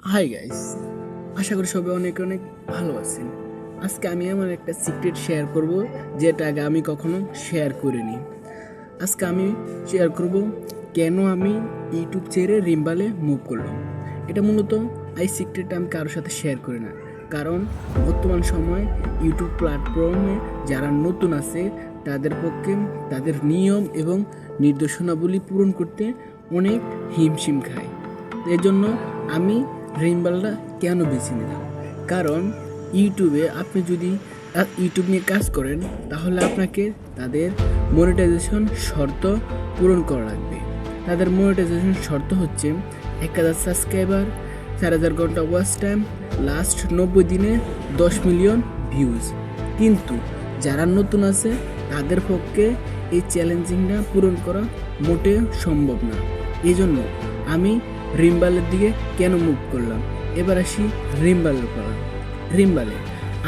Hi guys, আশা করি সবাই অনেক অনেক ভালো আছেন। আজকে আমি আমার একটা সিক্রেট শেয়ার করব, যেটা আগে আমি কখনো শেয়ার করিনি। আজকে আমি শেয়ার করব কেন আমি ইউটিউব ছেড়ে রিম্বালে মুভ করলাম। এটা মূলত এই সিক্রেটটা আমি কারোর সাথে শেয়ার করি না, কারণ বর্তমান সময় ইউটিউব প্ল্যাটফর্মে যারা নতুন আছে তাদের পক্ষে তাদের নিয়ম এবং নির্দেশনাবলী পূরণ করতে অনেক হিমশিম খায়। এর জন্য আমি রিম্বালটা কেন বেছে নিলাম, কারণ ইউটিউবে আপনি যদি ইউটিউব নিয়ে কাজ করেন তাহলে আপনাকে তাদের মনিটাইজেশন শর্ত পূরণ করা লাগবে। তাদের মনিটাইজেশন শর্ত হচ্ছে 1000 সাবস্ক্রাইবার, 4000 ঘন্টা ওয়াচ টাইম, লাস্ট 90 দিনে 10 মিলিয়ন ভিউজ। কিন্তু যারা নতুন আছে তাদের পক্ষে এই চ্যালেঞ্জিংটা পূরণ করা মোটেও সম্ভব না। এই জন্য আমি রিম্বালের দিকে কেন মুভ করলাম। এবার আসি রিম্বালে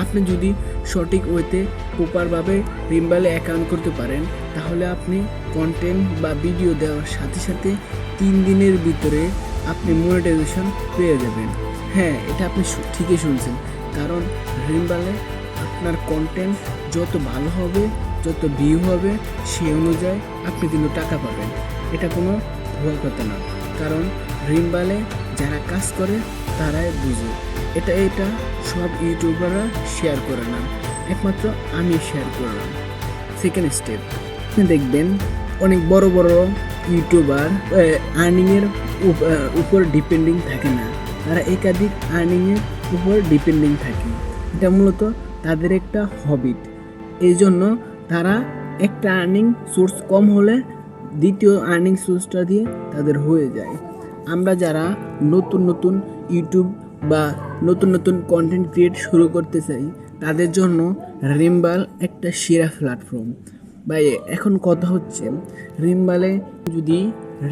আপনি যদি সঠিক ওয়েতে প্রপারভাবে রিম্বালে অ্যাকাউন্ট করতে পারেন, তাহলে আপনি কন্টেন্ট বা ভিডিও দেওয়ার সাথে সাথে 3 দিনের ভিতরে আপনি মনিটাইজেশন পেয়ে যাবেন। হ্যাঁ, এটা আপনি ঠিকই শুনছেন, কারণ রিম্বালে আপনার কন্টেন্ট যত ভালো হবে, যত ভিউ হবে, সেই অনুযায়ী আপনি কিন্তু টাকা পাবেন। এটা কোনো ভুল কথা না, কারণ রিম্বালে যারা কাজ করে তারাই বুঝে। এটা সব ইউটিউবাররা শেয়ার করে না, একমাত্র আমি শেয়ার করলাম। সেকেন্ড স্টেপ, আপনি দেখবেন অনেক বড় বড় ইউটিউবার আর্নিংয়ের উপর ডিপেন্ডিং থাকে না, তারা একাধিক আর্নিংয়ের উপর ডিপেন্ডিং থাকে। এটা মূলত তাদের একটা হবিট। এই জন্য তারা একটা আর্নিং সোর্স কম হলে দ্বিতীয় আর্নিং সোর্সটা দিয়ে তাদের হয়ে যায়। আমরা যারা নতুন নতুন ইউটিউব বা নতুন নতুন কন্টেন্ট ক্রিয়েট শুরু করতে চাই, তাদের জন্য রিম্বাল একটা সেরা প্ল্যাটফর্ম। ভাই, এখন কথা হচ্ছে রিম্বালে যদি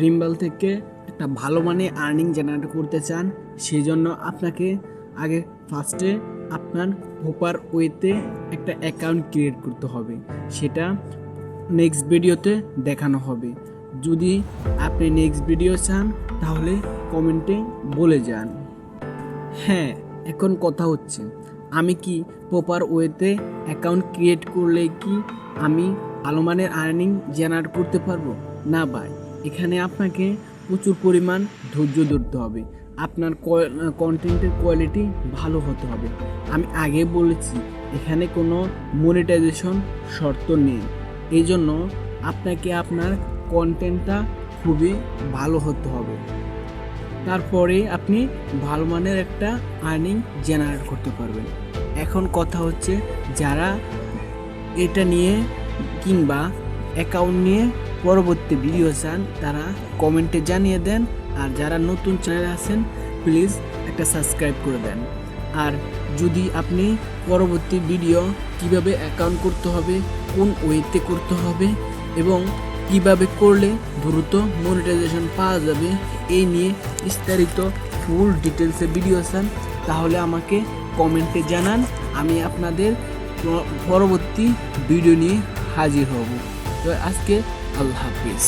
রিম্বাল থেকে একটা ভালো মানে আর্নিং জেনারেট করতে চান, সেই জন্য আপনাকে আগে ফার্স্টে আপনার প্রপার ওয়েতে একটা অ্যাকাউন্ট ক্রিয়েট করতে হবে। সেটা নেক্সট ভিডিওতে দেখানো হবে। যদি আপনি নেক্সট ভিডিও চান তাহলে কমেন্টে বলে যান। হ্যাঁ, এখন কথা হচ্ছে আমি কি প্রপার ওয়েতে অ্যাকাউন্ট ক্রিয়েট করলে কি আমি ভালো মানের আর্নিং জেনারেট করতে পারবো? না ভাই, এখানে আপনাকে প্রচুর পরিমাণ ধৈর্য ধরতে হবে। আপনার কন্টেন্টের কোয়ালিটি ভালো হতে হবে। আমি আগে বলেছি এখানে কোনো মনিটাইজেশন শর্ত নেই। এই জন্য আপনাকে আপনার কন্টেন্টটা খুবই ভালো হতে হবে, তারপরে আপনি ভালো মানের একটা আর্নিং জেনারেট করতে পারবেন। এখন কথা হচ্ছে যারা এটা নিয়ে কিংবা অ্যাকাউন্ট নিয়ে পরবর্তী ভিডিও চান, তারা কমেন্টে জানিয়ে দেন। আর যারা নতুন চ্যানেলে আছেন, প্লিজ একটা সাবস্ক্রাইব করে দেন। আর যদি আপনি পরবর্তী ভিডিও কিভাবে অ্যাকাউন্ট করতে হবে, কোন ওয়েতে করতে হবে এবং কিভাবে করলে দ্রুত মনিটাইজেশন পাওয়া যাবে, এই নিয়ে বিস্তারিত ফুল ডিটেলসে ভিডিও চান, তাহলে আমাকে কমেন্টে জানান। আমি আপনাদের পরবর্তী ভিডিও নিয়ে হাজির হব। তো আজকে আল্লাহ হাফিজ।